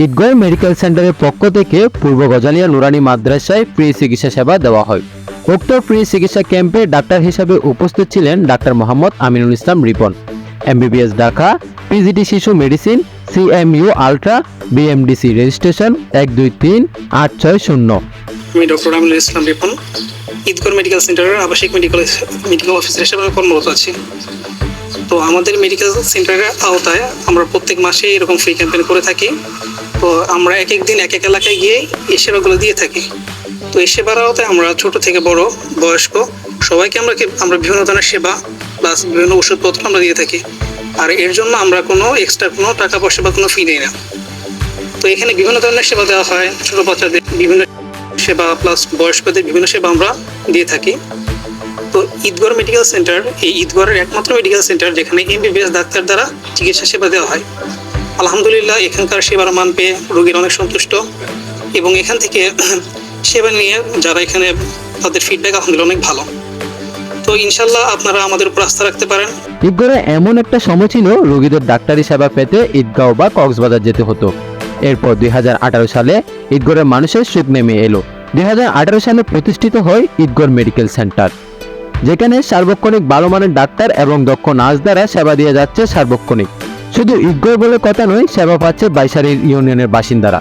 Eidgaon medical সেন্টারের পক্ষ থেকে পূর্ব গজালিয়া নুরানি মাদ্রাসায় ফ্রি চিকিৎসা সেবা দেওয়া হয়। উক্ত ফ্রি চিকিৎসা ক্যাম্পে ডাক্তার হিসাবে উপস্থিত ছিলেন doctor Mohammad Aminul Islam Ripon, MBBS Dhaka, PGT শিশু medicine, CMU ultra, BMDC registration 123-860। আমি ডক্টর আমিনুল ইসলাম রিপন ঈদগাঁও মেডিকেল সেন্টারের আবাসিক মেডিকেল অফিসার হিসেবে কর্মরত আছি। তো আমাদের মেডিকেল সেন্টারের আওতায় আমরা প্রত্যেক মাসে এরকম ফ্রি ক্যাম্পেইন করে থাকি। তো আমরা এক এক দিন এক এক এলাকায় গিয়ে এই সেবাগুলো দিয়ে থাকি। তো এই সেবার আওতায় আমরা ছোট থেকে বড়, বয়স্ক সবাইকে আমরা বিভিন্ন ধরনের সেবা প্লাস বিভিন্ন ওষুধপত্র আমরা দিয়ে থাকি। আর এর জন্য আমরা কোনো এক্সট্রা কোনো টাকা পয়সা বা কোনো ফি দিই না। তো এখানে বিভিন্ন ধরনের সেবা দেওয়া হয়, ছোট বাচ্চাদের বিভিন্ন সেবা প্লাস বয়স্কদের বিভিন্ন সেবা আমরা দিয়ে থাকি। তো ঈদগাঁও মেডিকেল সেন্টার এই ঈদগাঁওয়ের একমাত্র মেডিকেল সেন্টার যেখানে MBBS ডাক্তার দ্বারা চিকিৎসা সেবা দেওয়া হয়। আলহামদুলিল্লাহ এখানকার সেবার মান পেয়ে রোগীর অনেক সন্তুষ্ট এবং এখান থেকে সেবা নিয়ে যারা এখানে তাদের ফিডব্যাক আলহামদুলিল্লাহ অনেক ভালো। তো ইনশাল্লাহ আপনারা আমাদের উপর আস্থা রাখতে পারেন। ঈদগাঁওয়ে এমন একটা সময় ছিল রোগীদের ডাক্তারি সেবা পেতে ঈদগাঁও বা কক্সবাজার যেতে হতো। এরপর 2018 সালে ঈদগাঁওয়ের মানুষের সুখ নেমে এলো। 2018 সালে প্রতিষ্ঠিত হয় ঈদগাঁও মেডিকেল সেন্টার, যেখানে সার্বক্ষণিক ভালো মানের ডাক্তার এবং দক্ষ নার্স দ্বারা সেবা দিয়ে যাচ্ছে সার্বক্ষণিক। শুধু ঈদগাঁও বলে কথা নয়, সেবা পাচ্ছে বাইশারী ইউনিয়নের বাসিন্দারা।